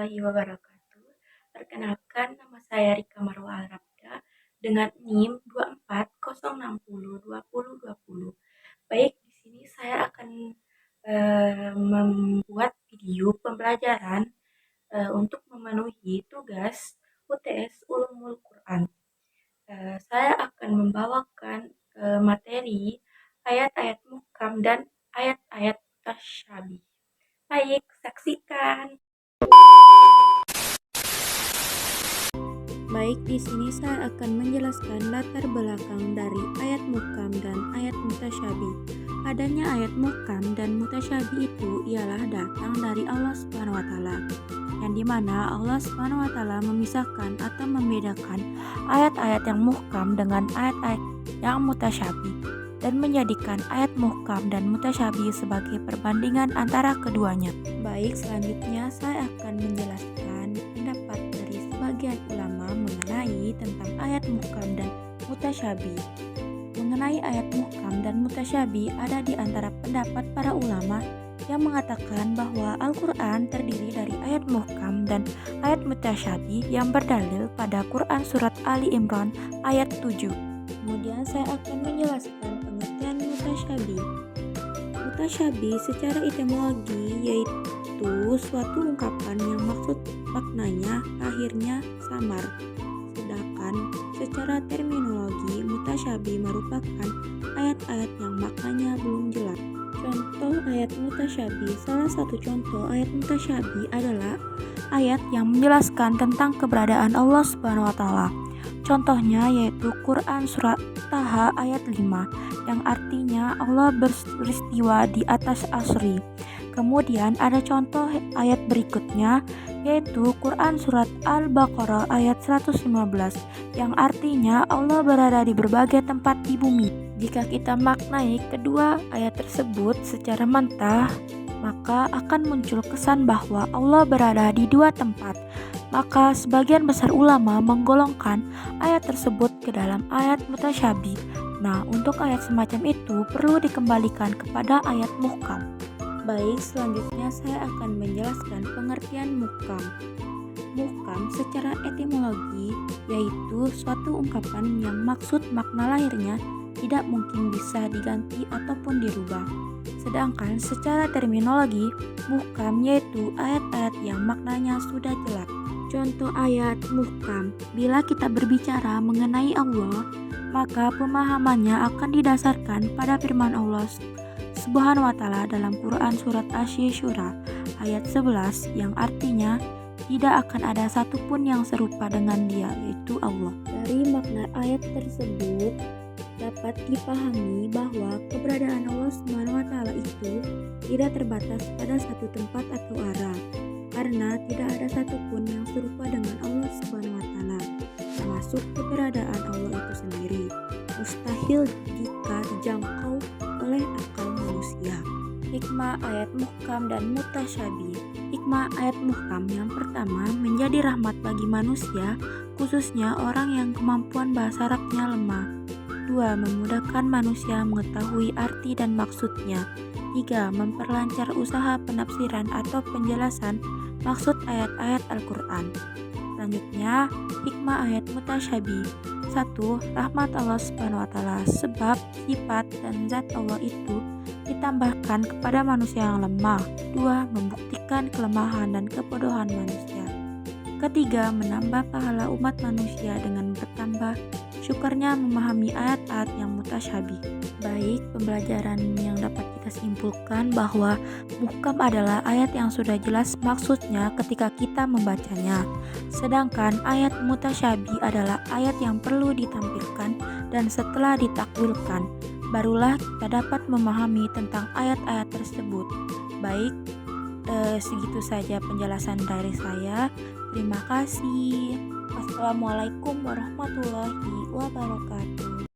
warahmatullahi wabarakatuh. Perkenalkan, nama saya Rika Marwa Al-Rabda dengan NIM 2406020020. Baik, di sini saya akan membuat video pembelajaran untuk memenuhi tugas UTS Ulumul Quran. Saya akan membawakan materi ayat-ayat muhkam dan ayat-ayat tasyabih. Baik, saksikan. Baik, di sini saya akan menjelaskan latar belakang dari ayat muhkam dan ayat mutasyabih. Adanya ayat muhkam dan mutasyabih itu ialah datang dari Allah Subhanahu wa taala, yang dimana Allah Subhanahu wa taala memisahkan atau membedakan ayat-ayat yang muhkam dengan ayat-ayat yang mutasyabih dan menjadikan ayat muhkam dan mutasyabih sebagai perbandingan antara keduanya. Baik, selanjutnya saya akan menjelaskan pendapat dari sebagian ulama mengenai tentang ayat muhkam dan mutasyabih. Mengenai ayat muhkam dan mutasyabih, ada di antara pendapat para ulama yang mengatakan bahwa Al-Quran terdiri dari ayat muhkam dan ayat mutasyabih yang berdalil pada Quran Surat Ali Imran ayat 7. Kemudian saya akan menjelaskan pengertian mutasyabih. Mutasyabih secara etimologi yaitu suatu ungkapan yang maksud maknanya akhirnya samar. Sedangkan secara terminologi mutasyabih merupakan ayat-ayat yang maknanya belum jelas. Contoh ayat mutasyabih. Salah satu contoh ayat mutasyabih adalah ayat yang menjelaskan tentang keberadaan Allah Subhanahu wa taala. Contohnya yaitu Quran Surat Taha ayat 5 yang artinya Allah beristiwa di atas asri. Kemudian ada contoh ayat berikutnya yaitu Quran Surat Al-Baqarah ayat 115 yang artinya Allah berada di berbagai tempat di bumi. Jika kita maknai kedua ayat tersebut secara mentah, maka akan muncul kesan bahwa Allah berada di dua tempat. Maka sebagian besar ulama menggolongkan ayat tersebut ke dalam ayat mutasyabih. Nah, untuk ayat semacam itu perlu dikembalikan kepada ayat muhkam. Baik, selanjutnya saya akan menjelaskan pengertian muhkam. Muhkam secara etimologi yaitu suatu ungkapan yang maksud makna lahirnya tidak mungkin bisa diganti ataupun dirubah. Sedangkan secara terminologi, muhkam yaitu ayat-ayat yang maknanya sudah jelas. Contoh ayat muhkam, bila kita berbicara mengenai Allah, maka pemahamannya akan didasarkan pada firman Allah Subhanahu wa taala dalam Quran Surat Asy-Syura ayat 11 yang artinya tidak akan ada satupun yang serupa dengan Dia, yaitu Allah. Dari makna ayat tersebut dapat dipahami bahwa keberadaan Allah Subhanahu wa taala itu tidak terbatas pada satu tempat atau arah, karena tidak ada satupun yang serupa dengan Allah Subhanahu wa taala, termasuk keberadaan Allah itu sendiri mustahil jika dijangkau oleh akal manusia. Hikmah ayat muhkam dan mutasyabih. Hikmah ayat muhkam yang pertama, menjadi rahmat bagi manusia, khususnya orang yang kemampuan bahasa Arabnya lemah. 2. Memudahkan manusia mengetahui arti dan maksudnya. 3. Memperlancar usaha penafsiran atau penjelasan maksud ayat-ayat Al-Quran. Selanjutnya, hikmah ayat mutasyabih. 1. Rahmat Allah Subhanahu wa taala, sebab sifat dan zat Allah itu ditambahkan kepada manusia yang lemah. 2. Membuktikan kelemahan dan kebodohan manusia. Ketiga, menambah pahala umat manusia dengan bertambah syukurnya memahami ayat-ayat yang mutasyabih. Baik, pembelajaran yang dapat kita simpulkan bahwa muhkam adalah ayat yang sudah jelas maksudnya ketika kita membacanya. Sedangkan ayat mutasyabih adalah ayat yang perlu ditampilkan dan setelah ditakwilkan, barulah kita dapat memahami tentang ayat-ayat tersebut. Baik, segitu saja penjelasan dari saya. Terima kasih. Wassalamualaikum warahmatullahi wabarakatuh.